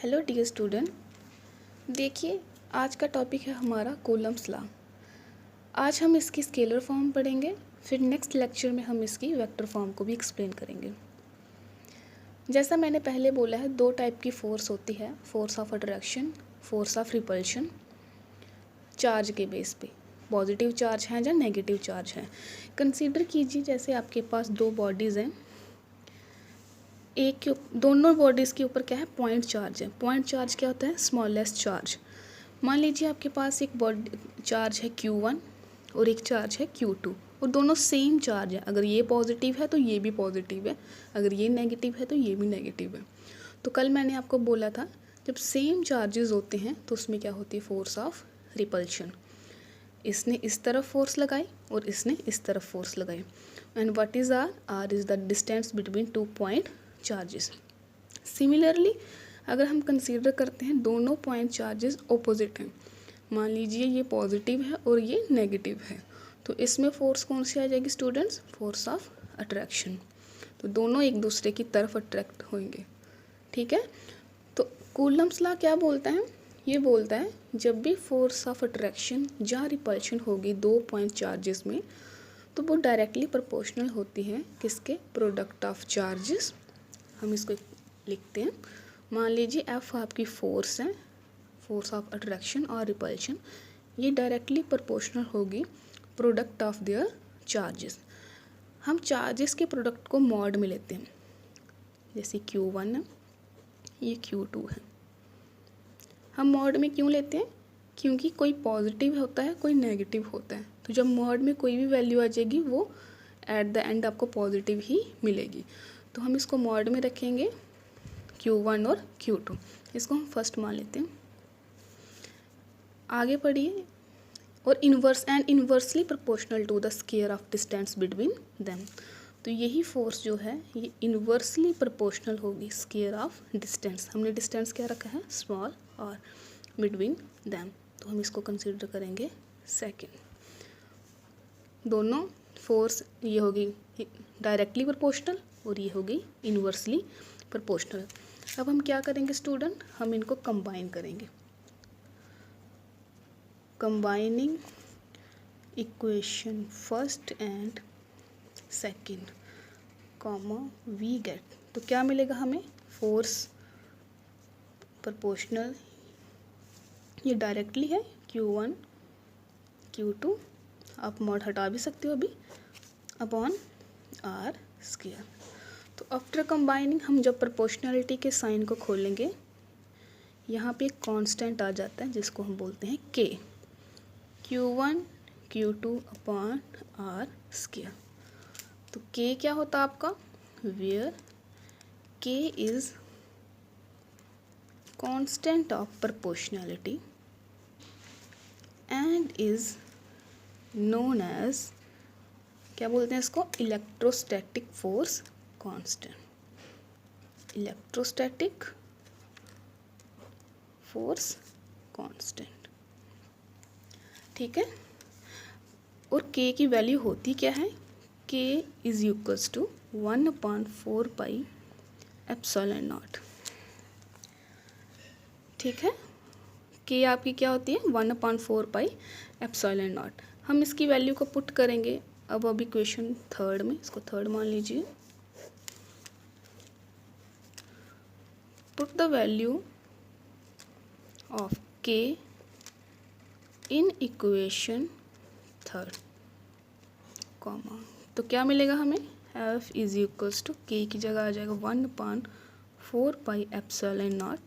Hello dear student, देखिए आज का टॉपिक है हमारा कूलम्ब्स लॉ। आज हम इसकी स्केलर फॉर्म पढ़ेंगे, फिर नेक्स्ट लेक्चर में हम इसकी वेक्टर फॉर्म को भी एक्सप्लेन करेंगे। जैसा मैंने पहले बोला है, दो टाइप की फोर्स होती है, force of attraction, force of repulsion. Charge के बेस पे पॉजिटिव चार्ज है या नेगेटिव चार्ज है। कंसीडर कीजिए जैसे आपके पास दो बॉडीज़ हैं, दोनों बॉडीज़ के ऊपर क्या है, पॉइंट चार्ज है। पॉइंट चार्ज क्या होता है, स्मॉलेस्ट चार्ज। मान लीजिए आपके पास एक बॉडी चार्ज है Q1 और एक चार्ज है Q2 और दोनों सेम चार्ज है। अगर ये पॉजिटिव है तो ये भी पॉजिटिव है, अगर ये नेगेटिव है तो ये भी नेगेटिव है। तो कल मैंने आपको बोला था जब सेम चार्जेस होते हैं तो उसमें क्या होती है, फोर्स ऑफ रिपल्शन। इसने इस तरफ फोर्स लगाई और इसने इस तरफ फोर्स लगाई। And what is r is the distance between two point charges. Similarly अगर हम कंसीडर करते हैं दोनों पॉइंट चार्जेस ऑपोजिट हैं, मान लीजिए ये पॉजिटिव है और ये नेगेटिव है, तो इसमें फोर्स कौन सी आ जाएगी स्टूडेंट्स, फोर्स ऑफ अट्रैक्शन। तो दोनों एक दूसरे की तरफ अट्रैक्ट होंगे, ठीक है। तो कूलम्ब्स लॉ क्या बोलता है, ये बोलता है जब भी फोर्स ऑफ अट्रैक्शन या रिपल्शन होगी दो पॉइंट चार्जेस में, तो वो डायरेक्टली प्रोपोर्शनल होती हैं किसके, प्रोडक्ट ऑफ चार्जेस। हम इसको लिखते हैं, मान लीजिए F आपकी फोर्स है, फोर्स ऑफ अट्रैक्शन और रिपल्शन, ये डायरेक्टली प्रोपोर्शनल होगी प्रोडक्ट ऑफ देयर चार्जेस। हम चार्जेस के प्रोडक्ट को मॉड में लेते हैं, जैसे Q1 है, ये Q2 है। हम मॉड में क्यों लेते हैं, क्योंकि कोई पॉजिटिव होता है कोई नेगेटिव होता है, तो जब मॉड में कोई भी वैल्यू आ जाएगी वो एट द एंड आपको पॉजिटिव ही मिलेगी। तो हम इसको मॉड में रखेंगे Q1 और Q2, इसको हम फर्स्ट मान लेते हैं। आगे पढ़िए, और inverse and inversely proportional to the square of distance between them. तो यही फोर्स जो है ये इन्वर्सली प्रोपोर्शनल होगी स्क्वायर ऑफ डिस्टेंस। हमने डिस्टेंस क्या रखा है, स्मॉल, और बिटवीन देम, तो हम इसको कंसीडर करेंगे सेकेंड। दोनों फोर्स ये होगी डायरेक्टली प्रोपोर्शनल और ये होगी इन्वर्सली प्रोपोर्शनल। अब हम क्या करेंगे स्टूडेंट, हम इनको कंबाइन करेंगे। Combining equation first and second comma we get, तो क्या मिलेगा हमें, फोर्स प्रोपोर्शनल, ये डायरेक्टली है Q1 Q2, आप मॉड हटा भी सकते हो अभी, अपॉन आर स्क्वायर। तो आफ्टर कंबाइनिंग हम जब प्रोपोर्शनलिटी के साइन को खोलेंगे, यहाँ पे एक कांस्टेंट आ जाता है जिसको हम बोलते हैं K, Q1 Q2 upon r square. तो K क्या होता आपका, where K is constant of proportionality and is known as, क्या बोलते हैं इसको, electrostatic force constant. Electrostatic force constant, ठीक है। और K की वैल्यू होती क्या है, K is equals to 1/4 pi epsilon naught, ठीक है। K आपकी क्या होती है, 1/4 पाई एप्सिलॉन नॉट। हम इसकी वैल्यू को पुट करेंगे अब इक्वेशन थर्ड में, इसको थर्ड मान लीजिए। Put the value of K in equation third comma, तो क्या मिलेगा हमें, F is equals to K की जगह आ जाएगा 1/4 pi epsilon naught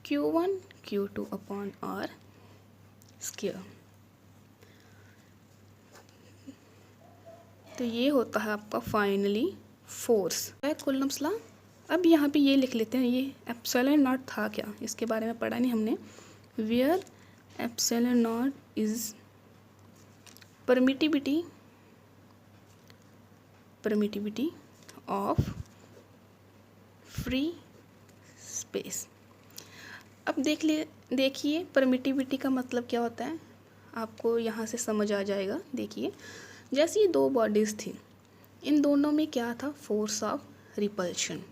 Q1 Q2 upon r square. तो ये होता है आपका फाइनली फोर्स है कूलम्ब्स लॉ। अब यहाँ पे ये लिख लेते हैं, ये एप्सिलॉन नॉट था क्या, इसके बारे में पढ़ा नहीं हमने। Where epsilon naught is permittivity of free space. अब देखिए परमिटिविटी का मतलब क्या होता है, आपको यहाँ से समझ आ जाएगा। देखिए जैसे ये दो बॉडीज़ थी, इन दोनों में क्या था, फोर्स ऑफ रिपल्शन।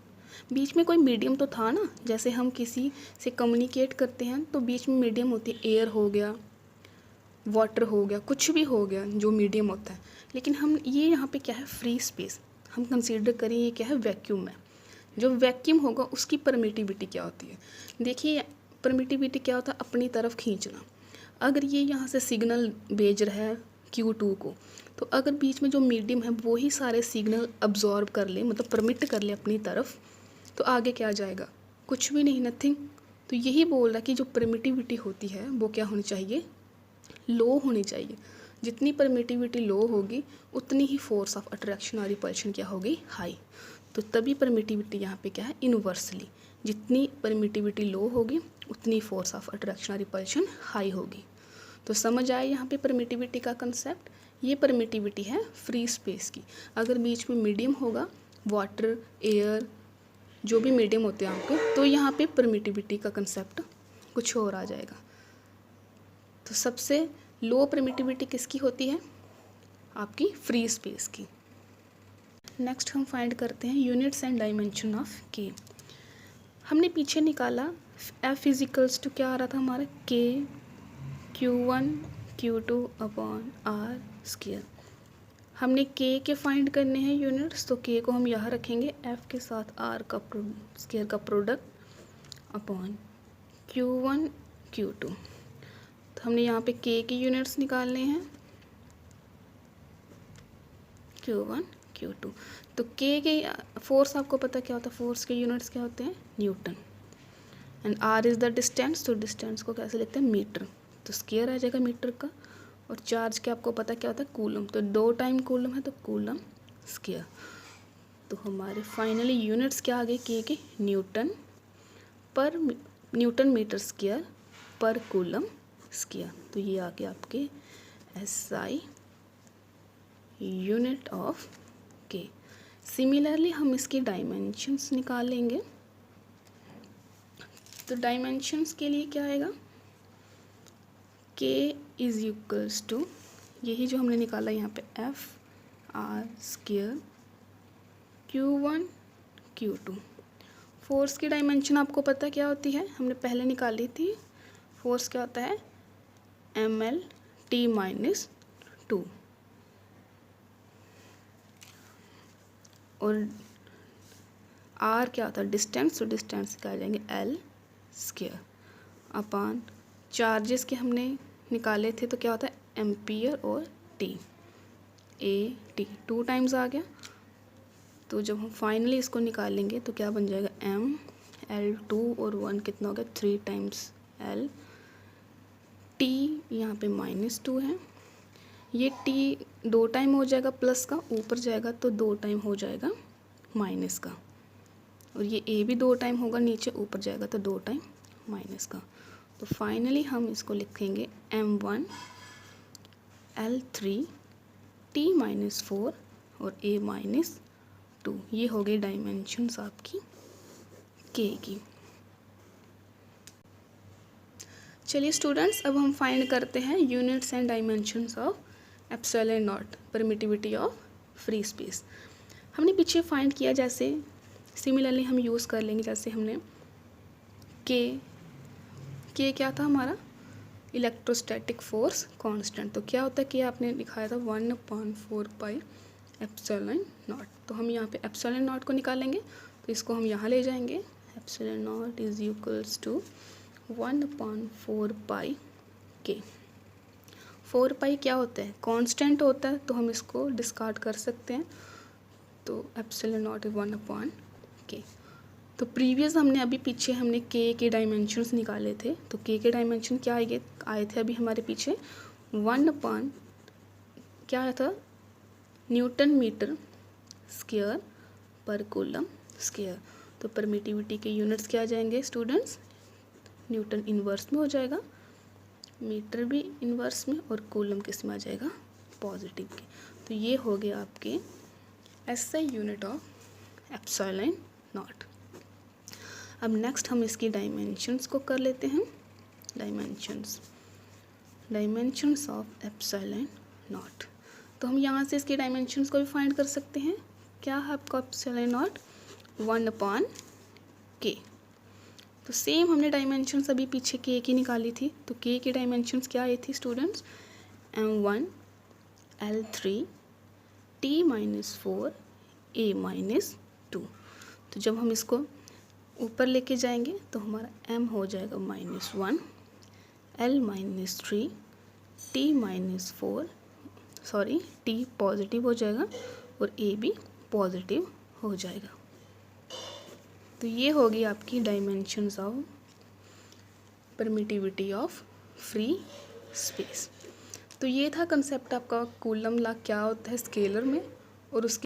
बीच में कोई मीडियम तो था ना, जैसे हम किसी से कम्युनिकेट करते हैं तो बीच में मीडियम होती है, एयर हो गया, वाटर हो गया, कुछ भी हो गया जो मीडियम होता है। लेकिन हम ये यहाँ पे क्या है, फ्री स्पेस हम कंसीडर करें, ये क्या है, वैक्यूम है। जो वैक्यूम होगा उसकी परमिटिविटी क्या होती है, देखिए परमिटिविटी क्या होता है, अपनी तरफ खींचना। अगर ये यहाँ से सिग्नल भेज रहा है Q2 को, तो अगर बीच में जो मीडियम है वो ही सारे सिग्नल अब्जॉर्ब कर ले, मतलब परमिट कर ले अपनी तरफ, तो आगे क्या जाएगा, कुछ भी नहीं, नथिंग। तो यही बोल रहा है कि जो परमिटिविटी होती है वो क्या होनी चाहिए, लो होनी चाहिए। जितनी परमिटिविटी लो होगी उतनी ही फोर्स ऑफ अट्रैक्शन और रिपल्शन क्या होगी, हाई। तो तभी परमिटिविटी यहाँ पे क्या है, इन्वर्सली, जितनी परमिटिविटी लो होगी उतनी फोर्स ऑफ अट्रैक्शन और रिपल्शन हाई होगी। तो समझ आए यहाँ पे परमिटिविटी का कंसेप्ट। ये परमिटिविटी है फ्री स्पेस की। अगर बीच में मीडियम होगा, वाटर, एयर, जो भी मीडियम होते हैं आपके, तो यहाँ पे परमिटिविटी का कंसेप्ट कुछ और आ जाएगा। तो सबसे लो परमिटिविटी किसकी होती है, आपकी फ्री स्पेस की। नेक्स्ट हम फाइंड करते हैं यूनिट्स एंड डायमेंशन ऑफ के। हमने पीछे निकाला F फिजिकल्स टू क्या आ रहा था हमारा, K Q1 Q2 upon R square. हमने K के फाइंड करने हैं यूनिट्स, तो K को हम यहाँ रखेंगे F के साथ R का स्क्वायर का प्रोडक्ट अपॉन Q1 Q2। तो हमने यहाँ पे K की यूनिट्स निकालने हैं, Q1 Q2। तो K के फोर्स आपको पता क्या होता है, फोर्स के यूनिट्स क्या होते हैं, Newton. And R is the distance, तो डिस्टेंस को कैसे लिखते हैं, मीटर। तो स्क्वायर आ जाएगा मीटर का। और चार्ज के आपको पता क्या होता है, कूलम। तो 2 टाइम कूलम है तो कूलम स्क्वायर। तो हमारे फाइनली यूनिट्स क्या आ गए K के, न्यूटन मीटर स्क्वायर पर कूलम स्क्वायर। तो ये आ गया आपके SI unit of K। Similarly हम इसके डायमेंशंस निकाल लेंगे। तो डायमेंशंस के लिए क्या आएगा, K इज इक्वल्स टू, यही जो हमने निकाला यहाँ पे, F R square Q1 Q2। Force की डायमेंशन आपको पता क्या होती है, हमने पहले निकाली थी। फोर्स क्या होता है, ml T माइनस 2। और R क्या होता है, डिस्टेंस। तो डिस्टेंस क्या आ जाएंगे, L स्क्वायर अपान चार्जेस के हमने निकाले थे, तो क्या होता है, एम्पियर और T, AT 2 टाइम्स आ गया। तो जब हम फाइनली इसको निकालेंगे तो क्या बन जाएगा, M L2 और 1 कितना हो गया, 3 टाइम्स L। T यहाँ पे -2 है, ये T 2 टाइम हो जाएगा प्लस का, ऊपर जाएगा तो 2 टाइम हो जाएगा माइनस का। और ये A भी 2 टाइम होगा, नीचे ऊपर जाएगा तो 2 टाइम माइनस का। तो फाइनली हम इसको लिखेंगे M1 L3 T -4 और A -2। ये हो गई डायमेंशंस आपकी K की। चलिए स्टूडेंट्स, अब हम फाइंड करते हैं units and dimensions of epsilon not, permittivity of free space. हमने पीछे फाइंड किया, जैसे सिमिलरली हम यूज़ कर लेंगे। जैसे हमने के क्या था हमारा, इलेक्ट्रोस्टैटिक फोर्स कांस्टेंट। तो क्या होता है कि आपने दिखाया था 1/4 पाई एप्सिलॉन नॉट। तो हम यहाँ पे एप्सिलॉन नॉट को निकालेंगे, तो इसको हम यहाँ ले जाएंगे। Epsilon naught is equals to 1/4 pi K. 4 पाई क्या होता है, कांस्टेंट होता है, तो हम इसको डिस्कार्ड कर सकते हैं। तो एप्सिलॉन नॉट इज 1/k। तो प्रीवियस हमने अभी पीछे हमने के डायमेंशंस निकाले थे। तो के डायमेंशन क्या आए थे अभी हमारे पीछे, 1 क्या आया था, न्यूटन मीटर स्क्वायर पर कूलम स्क्वायर। तो परमिटिविटी के यूनिट्स क्या आ जाएंगे स्टूडेंट्स, न्यूटन इन्वर्स में हो जाएगा, मीटर भी इन्वर्स में, और कूलम किस में आ जाएगा, पॉजिटिव के। तो ये हो गया आपके SI unit of epsilon not. अब नेक्स्ट हम इसकी डायमेंशंस को कर लेते हैं। Dimensions of epsilon not. तो हम यहाँ से इसकी डायमेंशंस को भी फाइंड कर सकते हैं। क्या है आपका एप्सिलॉन नॉट, 1/k। तो सेम हमने डायमेंशंस अभी पीछे k की निकाली थी, तो k की डायमेंशंस क्या आई थी students, m1 l3 t-4 a-2। तो जब हम इसको ऊपर लेके जाएंगे तो हमारा m हो जाएगा -1 l-3 t-4, sorry t positive हो जाएगा और a भी पॉजिटिव हो जाएगा। तो ये होगी आपकी dimensions of permittivity of free space. तो ये था कंसेप्ट आपका कूलम लॉ क्या होता है स्केलर में, और उसके